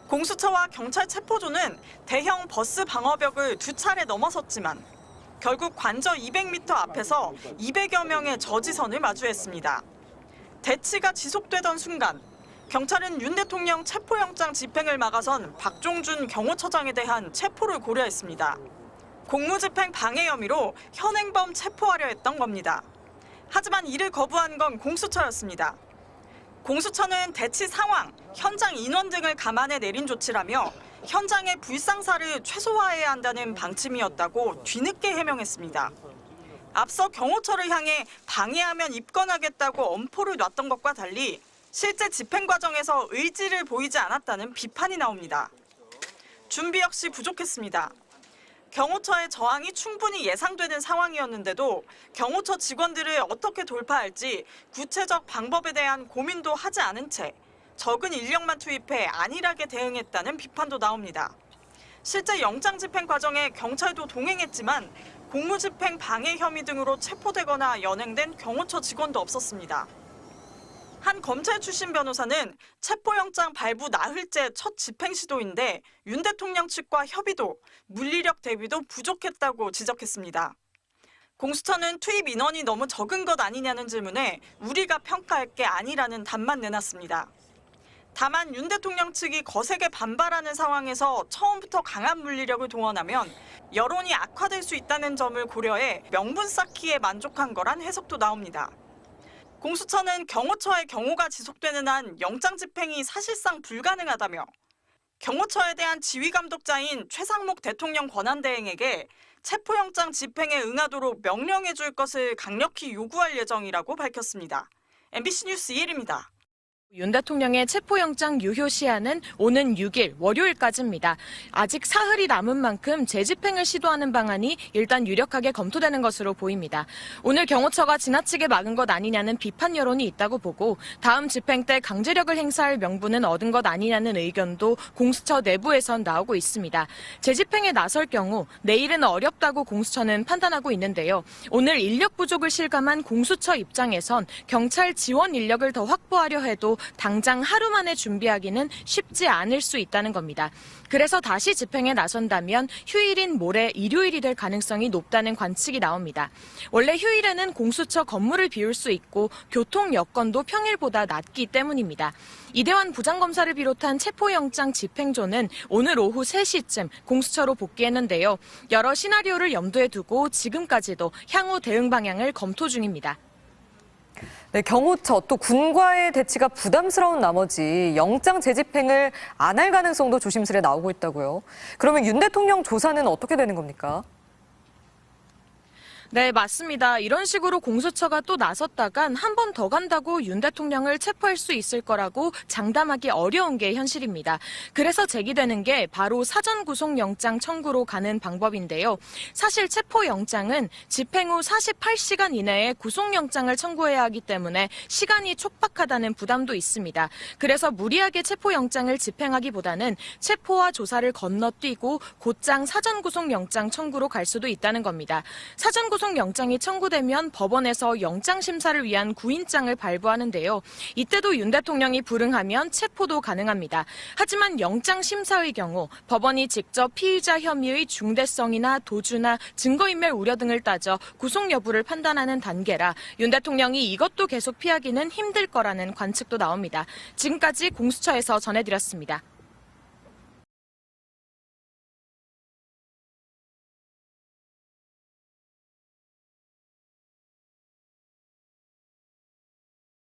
공수처와 경찰 체포조는 대형 버스 방어벽을 2차례 넘어섰지만 결국 관저 200m 앞에서 200여 명의 저지선을 마주했습니다. 대치가 지속되던 순간 경찰은 윤 대통령 체포영장 집행을 막아선 박종준 경호처장에 대한 체포를 고려했습니다. 공무집행 방해 혐의로 현행범 체포하려 했던 겁니다. 하지만 이를 거부한 건 공수처였습니다. 공수처는 대치 상황, 현장 인원 등을 감안해 내린 조치라며 현장의 불상사를 최소화해야 한다는 방침이었다고 뒤늦게 해명했습니다. 앞서 경호처를 향해 방해하면 입건하겠다고 엄포를 놨던 것과 달리 실제 집행 과정에서 의지를 보이지 않았다는 비판이 나옵니다. 준비 역시 부족했습니다. 경호처의 저항이 충분히 예상되는 상황이었는데도 경호처 직원들을 어떻게 돌파할지 구체적 방법에 대한 고민도 하지 않은 채 적은 인력만 투입해 안일하게 대응했다는 비판도 나옵니다. 실제 영장 집행 과정에 경찰도 동행했지만 공무집행 방해 혐의 등으로 체포되거나 연행된 경호처 직원도 없었습니다. 한 검찰 출신 변호사는 체포영장 발부 나흘째 첫 집행 시도인데 윤 대통령 측과 협의도, 물리력 대비도 부족했다고 지적했습니다. 공수처는 투입 인원이 너무 적은 것 아니냐는 질문에 우리가 평가할 게 아니라는 답만 내놨습니다. 다만 윤 대통령 측이 거세게 반발하는 상황에서 처음부터 강한 물리력을 동원하면 여론이 악화될 수 있다는 점을 고려해 명분 쌓기에 만족한 거란 해석도 나옵니다. 공수처는 경호처의 경호가 지속되는 한 영장 집행이 사실상 불가능하다며 경호처에 대한 지휘 감독자인 최상목 대통령 권한대행에게 체포영장 집행에 응하도록 명령해 줄 것을 강력히 요구할 예정이라고 밝혔습니다. MBC 뉴스 이혜리입니다. 윤 대통령의 체포영장 유효 시한은 오는 6일 월요일까지입니다. 아직 사흘이 남은 만큼 재집행을 시도하는 방안이 일단 유력하게 검토되는 것으로 보입니다. 오늘 경호처가 지나치게 막은 것 아니냐는 비판 여론이 있다고 보고 다음 집행 때 강제력을 행사할 명분은 얻은 것 아니냐는 의견도 공수처 내부에선 나오고 있습니다. 재집행에 나설 경우 내일은 어렵다고 공수처는 판단하고 있는데요. 오늘 인력 부족을 실감한 공수처 입장에선 경찰 지원 인력을 더 확보하려 해도 당장 하루 만에 준비하기는 쉽지 않을 수 있다는 겁니다. 그래서 다시 집행에 나선다면 휴일인 모레 일요일이 될 가능성이 높다는 관측이 나옵니다. 원래 휴일에는 공수처 건물을 비울 수 있고 교통 여건도 평일보다 낮기 때문입니다. 이대환 부장검사를 비롯한 체포영장 집행조는 오늘 오후 3시쯤 공수처로 복귀했는데요. 여러 시나리오를 염두에 두고 지금까지도 향후 대응 방향을 검토 중입니다. 네, 경호처 또 군과의 대치가 부담스러운 나머지 영장 재집행을 안 할 가능성도 조심스레 나오고 있다고요. 그러면 윤 대통령 조사는 어떻게 되는 겁니까? 네, 맞습니다. 이런 식으로 공수처가 또 나섰다간 한 번 더 간다고 윤 대통령을 체포할 수 있을 거라고 장담하기 어려운 게 현실입니다. 그래서 제기되는 게 바로 사전 구속영장 청구로 가는 방법인데요. 사실 체포영장은 집행 후 48시간 이내에 구속영장을 청구해야 하기 때문에 시간이 촉박하다는 부담도 있습니다. 그래서 무리하게 체포영장을 집행하기보다는 체포와 조사를 건너뛰고 곧장 사전 구속영장 청구로 갈 수도 있다는 겁니다. 사전 구속영장이 청구되면 법원에서 영장심사를 위한 구인장을 발부하는데요. 이때도 윤 대통령이 불응하면 체포도 가능합니다. 하지만 영장심사의 경우 법원이 직접 피의자 혐의의 중대성이나 도주나 증거인멸 우려 등을 따져 구속 여부를 판단하는 단계라 윤 대통령이 이것도 계속 피하기는 힘들 거라는 관측도 나옵니다. 지금까지 공수처에서 전해드렸습니다.